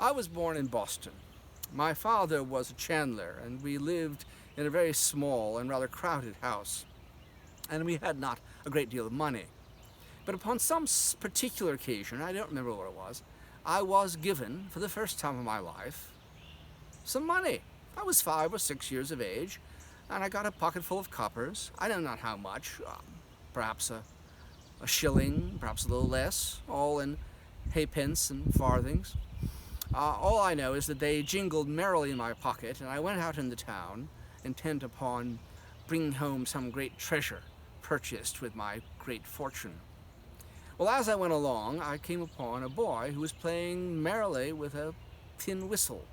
I was born in Boston. My father was a chandler, and we lived in a very small and rather crowded house, and we had not a great deal of money. But upon some particular occasion, I don't remember what it was, I was given, for the first time in my life, some money. I was 5 or 6 years of age, and I got a pocket full of coppers. I don't know how much, perhaps a shilling, perhaps a little less, all in halfpence and farthings. All I know is that they jingled merrily in my pocket, and I went out in the town, intent upon bringing home some great treasure purchased with my great fortune. Well, as I went along, I came upon a boy who was playing merrily with a tin whistle.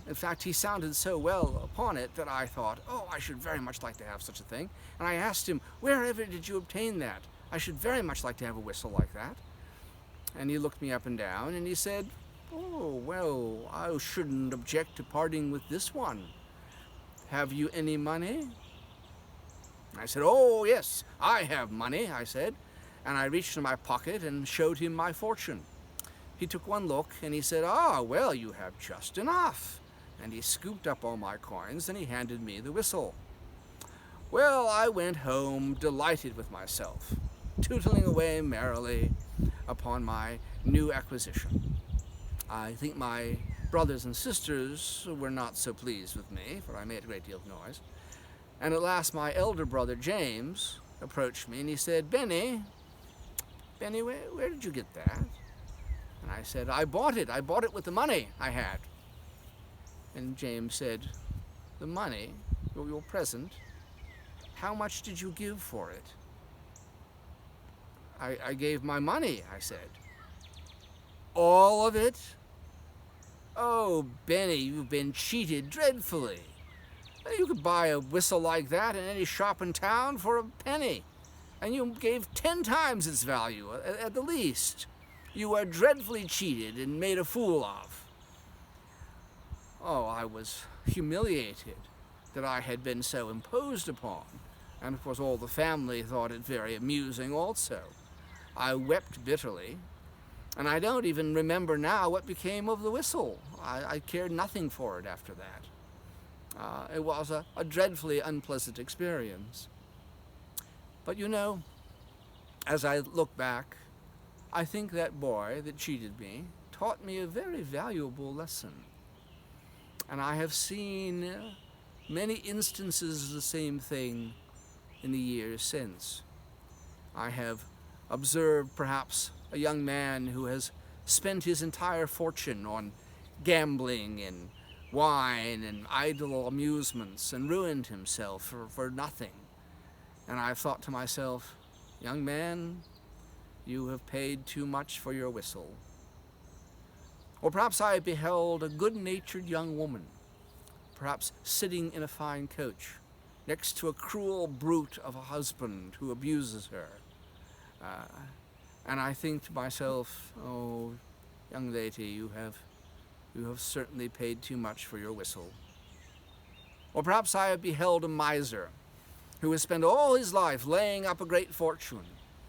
In fact, he sounded so well upon it that I thought, oh, I should very much like to have such a thing. And I asked him, wherever did you obtain that? I should very much like to have a whistle like that. And he looked me up and down, and he said, oh, well, I shouldn't object to parting with this one. Have you any money? I said, oh, yes, I have money, I said. And I reached in my pocket and showed him my fortune. He took one look, and he said, ah, well, you have just enough. And he scooped up all my coins, and he handed me the whistle. Well, I went home delighted with myself, tootling away merrily upon my new acquisition. I think my brothers and sisters were not so pleased with me, for I made a great deal of noise. And at last my elder brother, James, approached me, and he said, Benny, where did you get that? And I said, I bought it with the money I had. And James said, the money, your present, how much did you give for it? I gave my money, I said. All of it? Oh, Benny, you've been cheated dreadfully. You could buy a whistle like that in any shop in town for a penny, and you gave 10 times its value, at the least. You were dreadfully cheated and made a fool of. Oh, I was humiliated that I had been so imposed upon, and of course all the family thought it very amusing also. I wept bitterly, and I don't even remember now what became of the whistle. I cared nothing for it after that. It was a dreadfully unpleasant experience. But you know, as I look back, I think that boy that cheated me taught me a very valuable lesson. And I have seen many instances of the same thing in the years since. I have observed perhaps a young man who has spent his entire fortune on gambling and wine and idle amusements and ruined himself for nothing. And I've thought to myself, young man, you have paid too much for your whistle. Or perhaps I beheld a good-natured young woman, perhaps sitting in a fine coach, next to a cruel brute of a husband who abuses her. And I think to myself, oh, young lady, you have certainly paid too much for your whistle. Or perhaps I have beheld a miser who has spent all his life laying up a great fortune.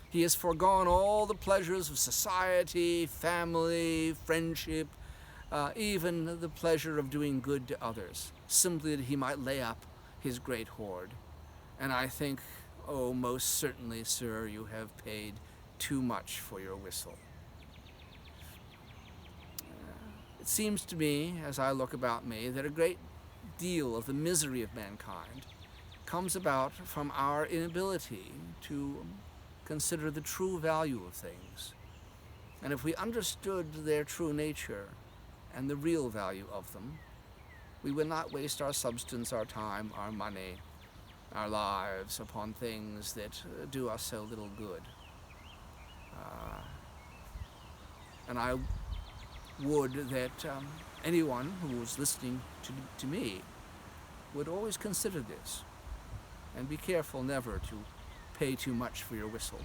He has foregone all the pleasures of society, family, friendship, even the pleasure of doing good to others, simply that he might lay up his great hoard. And I think, oh, most certainly, sir, you have paid too much for your whistle. It seems to me, as I look about me, that a great deal of the misery of mankind comes about from our inability to consider the true value of things. And if we understood their true nature and the real value of them, we would not waste our substance, our time, our money, our lives upon things that do us so little good. And I would that anyone who was listening to me would always consider this and be careful never to pay too much for your whistle.